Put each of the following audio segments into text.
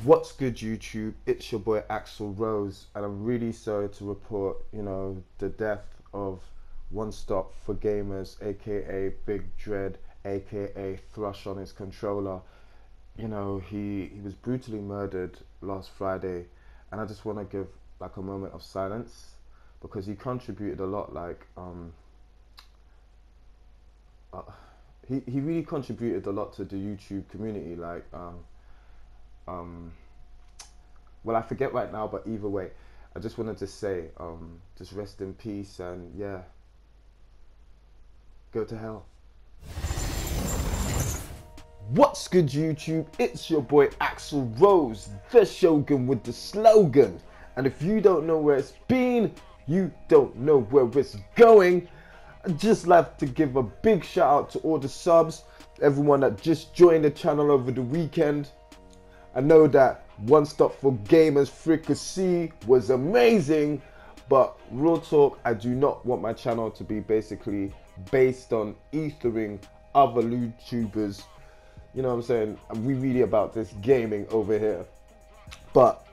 What's good, YouTube? It's your boy Axel Rose, and I'm really sorry to report, the death of One Stop for Gamers, aka Big Dread, aka Thrush on his controller. He was brutally murdered last Friday, and I just want to give like a moment of silence because he contributed a lot. Uh, he really contributed a lot to the YouTube community. Um, well, I forget right now, but either way, I just wanted to say, just rest in peace, and yeah, go to hell. What's good, YouTube? It's your boy Axel Rose, the Shogun with the slogan. And if you don't know where it's been, you don't know where it's going. I'd just like to give a big shout out to all the subs, everyone that just joined the channel over the weekend. I know that One Stop for Gamers Fricassee was amazing, but real talk, I do not want my channel to be basically based on ethering other YouTubers. You know what I'm saying? We really about this gaming over here. But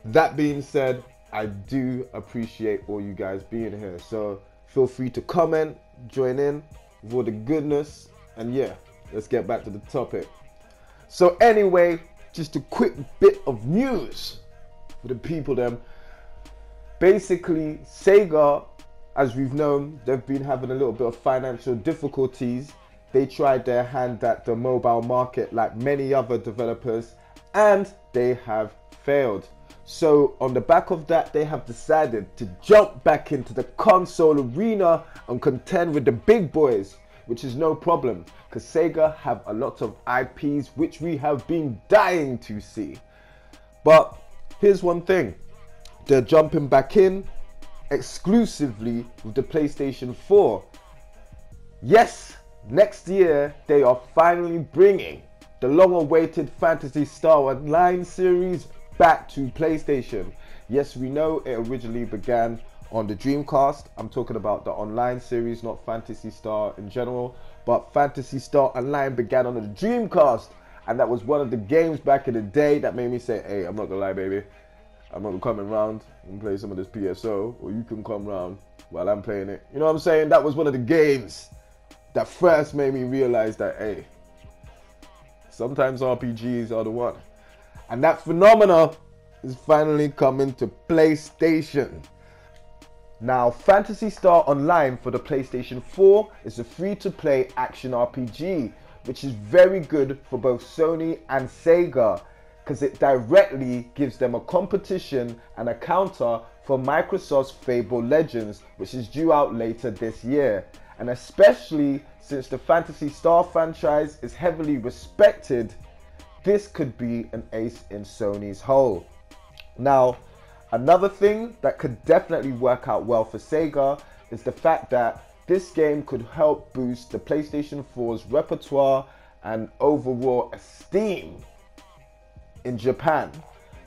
that being said, I do appreciate all you guys being here. So feel free to comment, join in with all the goodness, and yeah, let's get back to the topic. So anyway, just a quick bit of news for the people them. Basically, Sega, as we've known, they've been having a little bit of financial difficulties. They tried their hand at the mobile market like many other developers, and they have failed. So on the back of that, they have decided to jump back into the console arena and contend with the big boys, which is no problem because Sega have a lot of IPs which we have been dying to see. But here's one thing, they're jumping back in exclusively with the PlayStation 4. Yes, next year they are finally bringing the long-awaited Phantasy Star Online series back to PlayStation. Yes, we know it originally began on the Dreamcast. I'm talking about the online series, not Phantasy Star in general, but Phantasy Star Online began on the Dreamcast, and that was one of the games back in the day that made me say, hey, I'm not gonna lie, baby, I'm not coming round and play some of this PSO, or you can come round while I'm playing it. You know what I'm saying? That was one of the games that first made me realize that, hey, sometimes RPGs are the one. And that phenomena is finally coming to PlayStation. Now, Phantasy Star Online for the PlayStation 4 is a free-to-play action RPG, which is very good for both Sony and Sega, because it directly gives them a competition and a counter for Microsoft's Fable Legends, which is due out later this year. And especially since the Phantasy Star franchise is heavily respected, this could be an ace in Sony's hole. Now, another thing that could definitely work out well for Sega is the fact that this game could help boost the PlayStation 4's repertoire and overall esteem in Japan,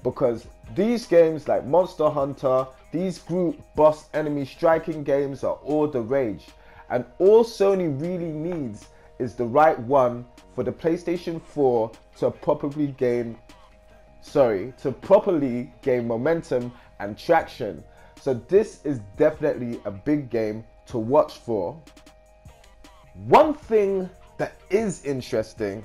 because these games like Monster Hunter, these group boss enemy striking games are all the rage, and all Sony really needs is the right one for the PlayStation 4 to properly gain momentum and traction. So this is definitely a big game to watch for. One thing that is interesting,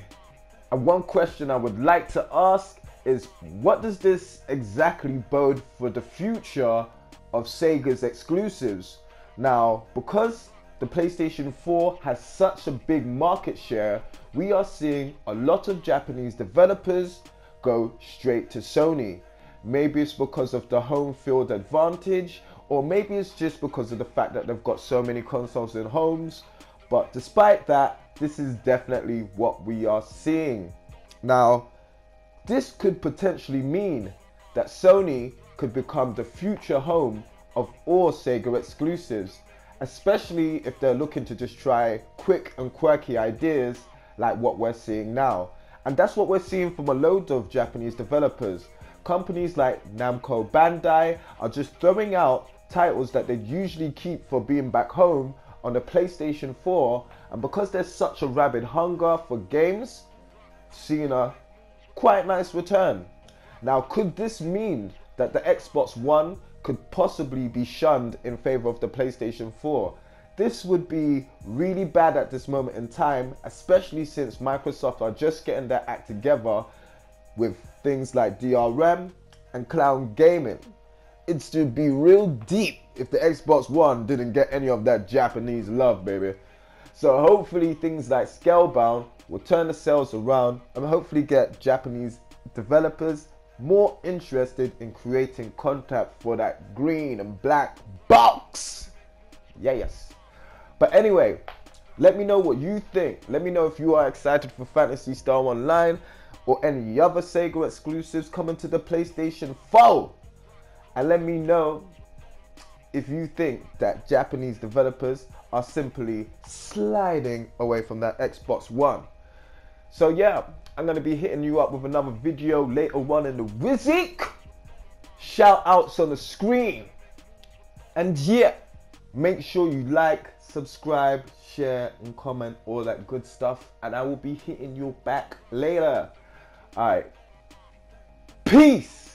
and one question I would like to ask, is what does this exactly bode for the future of Sega's exclusives? Now, because the PlayStation 4 has such a big market share, we are seeing a lot of Japanese developers go straight to Sony. Maybe it's because of the home field advantage, or maybe it's just because of the fact that they've got so many consoles in homes. But despite that, this is definitely what we are seeing. Now, this could potentially mean that Sony could become the future home of all Sega exclusives, especially if they're looking to just try quick and quirky ideas like what we're seeing now. And that's what we're seeing from a load of Japanese developers. Companies like Namco Bandai are just throwing out titles that they'd usually keep for being back home on the PlayStation 4, and because there's such a rabid hunger for games, seeing a quite nice return. Now, could this mean that the Xbox One could possibly be shunned in favor of the PlayStation 4? This would be really bad at this moment in time, especially since Microsoft are just getting their act together with things like DRM and cloud gaming. It's to be real deep if the Xbox One didn't get any of that Japanese love, baby. So hopefully things like Scalebound will turn the sales around and hopefully get Japanese developers more interested in creating content for that green and black box. Yes. But anyway, let me know what you think. Let me know if you are excited for Phantasy Star Online or any other Sega exclusives coming to the PlayStation 4. And let me know if you think that Japanese developers are simply sliding away from that Xbox One. So yeah, I'm going to be hitting you up with another video later on in the week. Shout outs on the screen. And yeah, make sure you like, subscribe, share and comment, all that good stuff. And I will be hitting you back later. Alright. Peace.